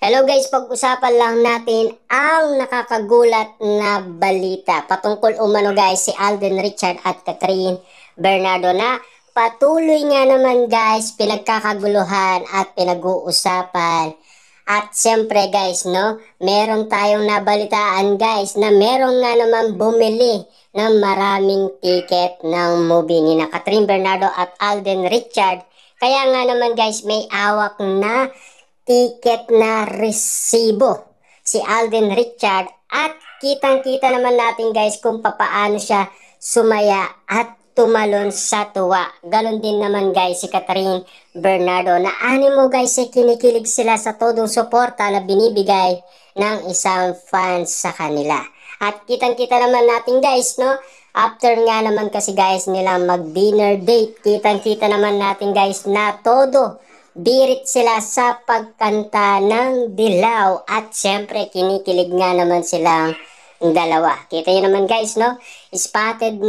Hello guys, pag-usapan lang natin ang nakakagulat na balita patungkol umano guys si Alden Richard at Catherine Bernardo na patuloy nga naman guys pinagkakaguluhan at pinag-uusapan. At siyempre guys no, meron tayong nabalitaan guys na meron nga naman bumili ng maraming ticket ng movie ni na Catherine Bernardo at Alden Richard. Kaya nga naman guys may awak na ticket na resibo si Alden Richard at kitang-kita naman natin guys kung papaano siya sumaya at tumalon sa tuwa. Ganon din naman guys si Catherine Bernardo na animo guys ay kinikilig sila sa todong suporta na binibigay ng isang fans sa kanila. At kitang-kita naman natin guys no, after nga naman kasi guys nilang mag-dinner date, kitang-kita naman natin guys na todo birit sila sa pagkanta ng Dilaw at syempre kinikilig nga naman silang dalawa. Kita nyo naman guys no, spotted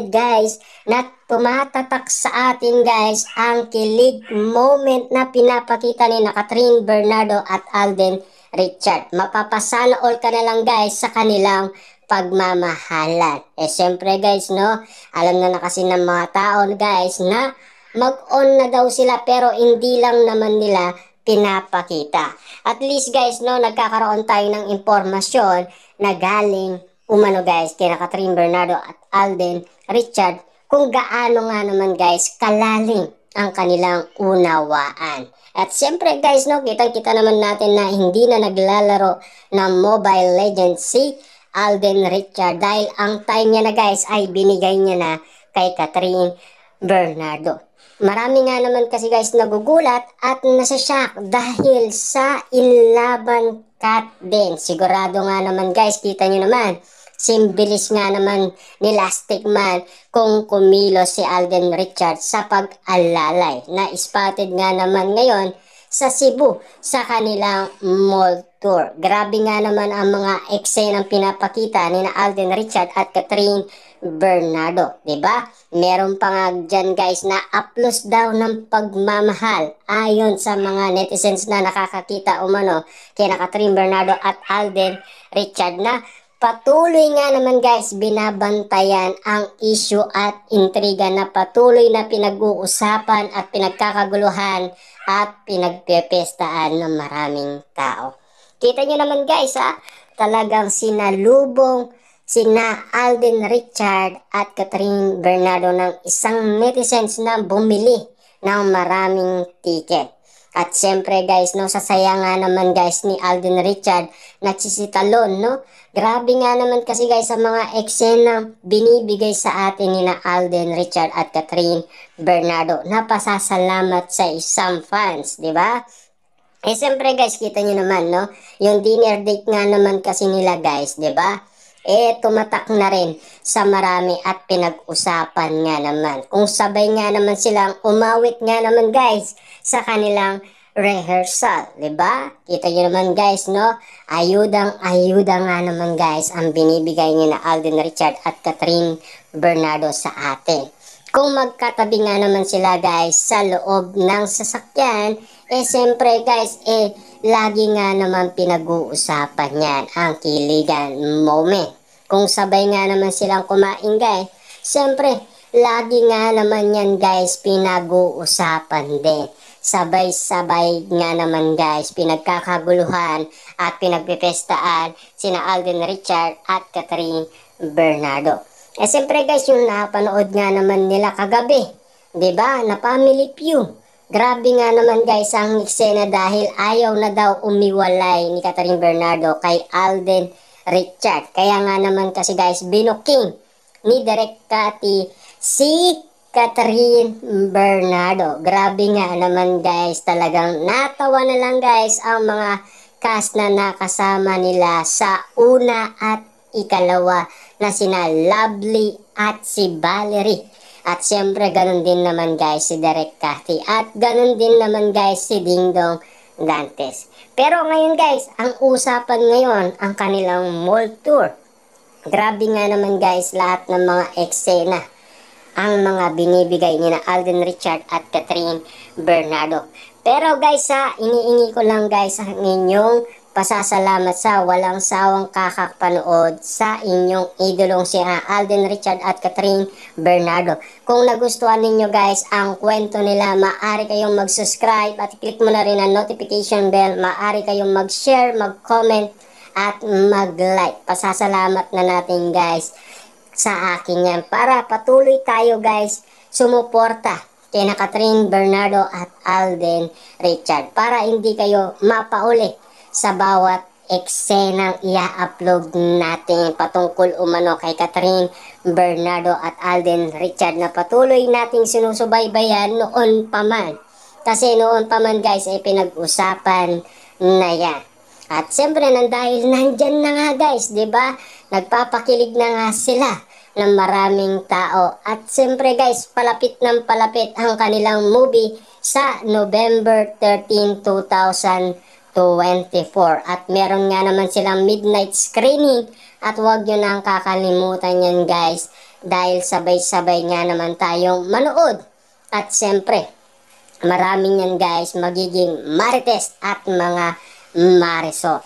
guys na tumatatak sa atin guys ang kilig moment na pinapakita ni na Catherine Bernardo at Alden Richard. Mapapasana all ka na lang guys sa kanilang pagmamahalan. Syempre guys no, alam na kasi ng mga tao guys na mag-on na daw sila pero hindi lang naman nila pinapakita. At least guys no, nagkakaroon tayo ng impormasyon na galing umano guys kina Catherine Bernardo at Alden Richard kung gaano nga naman guys kalalim ang kanilang unawaan. At siyempre guys no, kitang-kita naman natin na hindi na naglalaro ng Mobile Legends si Alden Richard dahil ang time niya na guys ay binigay niya na kay Catherine Bernardo. Marami nga naman kasi guys nagugulat at nasashock dahil sa inlaban cut din. Sigurado nga naman guys, kita nyo naman, simbilis nga naman ni Lastic Man kung kumilos si Alden Richard sa pag-alalay na spotted nga naman ngayon sa Cebu sa kanilang mall tour. Grabe nga naman ang mga eksenang pinapakita ni na Alden Richard at Catherine Bernardo, 'di ba? Meron pa nga dyan guys na aplos daw ng pagmamahal ayon sa mga netizens na nakakakita umano kina Catherine Bernardo at Alden Richard na patuloy nga naman guys binabantayan ang issue at intriga na patuloy na pinag-uusapan at pinagkakaguluhan at pinagpepestaan ng maraming tao. Kita nyo naman guys talagang sinalubong sina Alden Richard at Catherine Bernardo ng isang netizens na bumili ng maraming ticket. At siyempre guys no, sasaya nga naman guys ni Alden Richard nagsisitalon no. Grabe nga naman kasi guys sa mga eksena binibigay sa atin ni na Alden Richard at Catherine Bernardo na pasasalamat sa isang fans, di ba? Siyempre guys, kita nyo naman no, yung dinner date nga naman kasi nila guys, di ba? Tumatak na rin sa marami at pinag-usapan nga naman. Kung sabay nga naman silang umawit nga naman guys sa kanilang rehearsal, 'di ba? Kita niyo naman guys, no? Ayudang-ayuda nga naman guys ang binibigay ni na Alden Richard at Catherine Bernardo sa atin. Kung magkatabi nga naman sila guys sa loob ng sasakyan, siyempre guys, lagi nga naman pinag-uusapan yan ang kiligan moment. Kung sabay nga naman silang kumain guys, siyempre, lagi nga naman yan guys pinag-uusapan din. Sabay-sabay nga naman guys pinagkakaguluhan at pinagpipestaan sina Alden Richard at Catherine Bernardo. Siyempre guys, yung napanood nga naman nila kagabi, 'di ba? Na family feud. Grabe nga naman guys ang eksena dahil ayaw na daw umiwalay ni Catherine Bernardo kay Alden Richard. Kaya nga naman kasi guys binuking ni Direk Cathy si Catherine Bernardo. Grabe nga naman guys, talagang natawa na lang guys ang mga cast na nakasama nila sa una at ikalawa na sina Lovely at si Valerie. At siyempre ganun din naman guys si Direk Cathy at ganun din naman guys si Dingdong Dantes. Pero ngayon guys, ang usapan ngayon ang kanilang mall tour. Grabe nga naman guys lahat ng mga eksena ang mga binibigay ni na Alden Richard at Catherine Bernardo. Pero guys iniingi ko lang guys ang inyong pasasalamat sa walang sawang kakapanood sa inyong idolong si Alden Richard at Catherine Bernardo. Kung nagustuhan ninyo guys ang kwento nila, maaari kayong mag-subscribe at click mo na rin ang notification bell. Maaari kayong mag-share, mag-comment at mag-like. Pasasalamat na natin guys sa akin yan para patuloy tayo guys sumuporta kina Catherine Bernardo at Alden Richard para hindi kayo mapauli sa bawat eksenang i-upload natin patungkol umano kay Catherine Bernardo at Alden Richard na patuloy nating sinusubaybayan noon pa man. Kasi noon pa man guys ay pinag-usapan na yan. At siyempre dahil nandyan na nga guys, 'di ba? Nagpapakilig na nga sila ng maraming tao. At siyempre guys, palapit ng palapit ang kanilang movie sa November 13, 2024. At meron nga naman silang midnight screening. At huwag nyo nang kakalimutan yan guys, dahil sabay-sabay nga naman tayong manood. At siyempre, maraming yan guys magiging marites at mga marisol.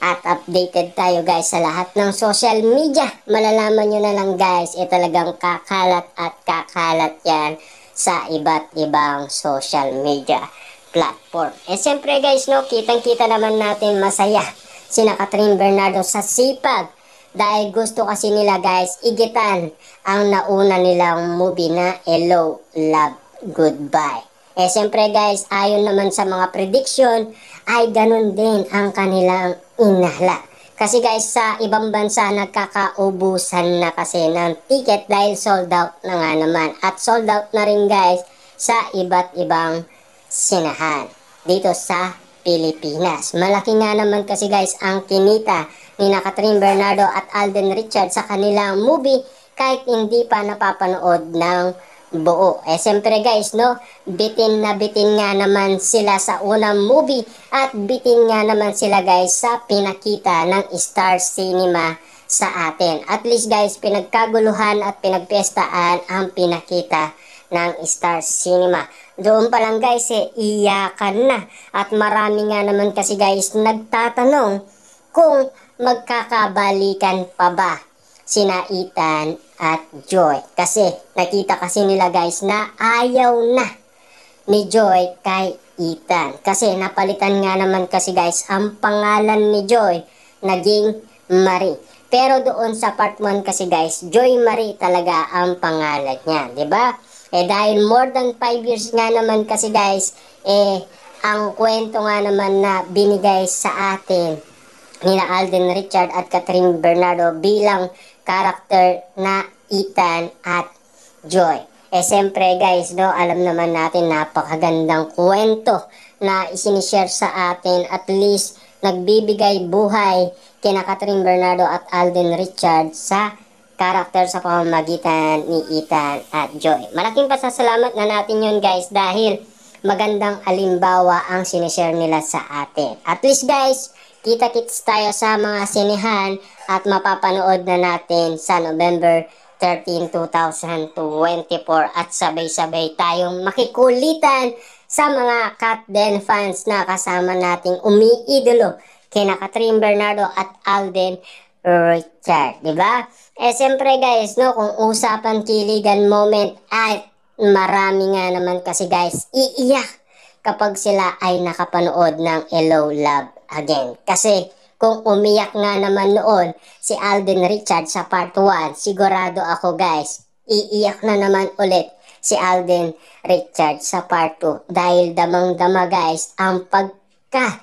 At updated tayo guys sa lahat ng social media. Malalaman nyo na lang guys, talagang kakalat at kakalat yan sa iba't ibang social media platform. Siyempre guys, kitang-kita naman natin masaya sina Catherine Bernardo sa sipag. Dahil gusto kasi nila guys, igitan ang nauna nilang movie na Hello, Love, Goodbye. Siyempre guys, ayon naman sa mga prediction, ay ganun din ang kanilang inala. Kasi guys, sa ibang bansa nagkakaubusan na kasi ng ticket dahil sold out na nga naman. At sold out na rin guys sa iba't ibang sinahan dito sa Pilipinas. Malaki nga naman kasi guys ang kinita ni Catherine Bernardo at Alden Richard sa kanilang movie kahit hindi pa napapanood ng buo. Siyempre guys, bitin na bitin nga naman sila sa unang movie at bitin nga naman sila guys sa pinakita ng Star Cinema sa atin. At least guys, pinagkaguluhan at pinagpestaan ang pinakita ng Star Cinema. Doon pa lang guys, iyakan na. At marami nga naman kasi guys nagtatanong kung magkakabalikan pa ba sina Ethan at Joy. Kasi nakita kasi nila guys na ayaw na ni Joy kay Ethan. Kasi napalitan nga naman kasi guys ang pangalan ni Joy naging Marie. Pero doon sa part 1 kasi guys, Joy Marie talaga ang pangalan niya, 'di ba? Dahil more than 5 years nga naman kasi guys, ang kwento nga naman na binigay sa atin nina Alden Richard at Catherine Bernardo bilang karakter na Ethan at Joy. Siyempre guys, alam naman natin napakagandang kwento na isinishare sa atin. At least nagbibigay buhay kina Catherine Bernardo at Alden Richard sa karakter sa pamamagitan ni Ethan at Joy. Malaking pasasalamat na natin yun guys dahil magandang alimbawa ang sinishare nila sa atin. At least guys, kita-kits tayo sa mga sinehan at mapapanood na natin sa November 13, 2024 at sabay-sabay tayong makikulitan sa mga Kat Den fans na kasama nating umiidolo kina Catherine Bernardo at Alden Richard, diba? Siyempre guys, kung usapan kiligan moment ay marami nga naman kasi guys iiyak kapag sila ay nakapanood ng Hello, Love Again. Kasi kung umiyak nga naman noon si Alden Richard sa part 1, sigurado ako guys, iiyak na naman ulit si Alden Richard sa part 2. Dahil damang-dama guys ang pagka-iwan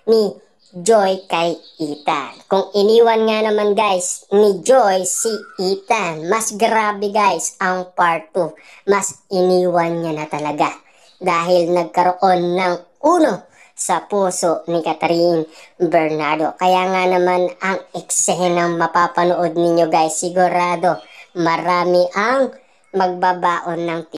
ni Joy kay Ethan. Kung iniwan nga naman guys ni Joy si Ethan, mas grabe guys ang part 2. Mas iniwan niya na talaga. Dahil nagkaroon ng uno sa puso ni Catherine Bernardo. Kaya nga naman ang eksenang mapapanood ninyo guys, sigurado marami ang magbabaon ng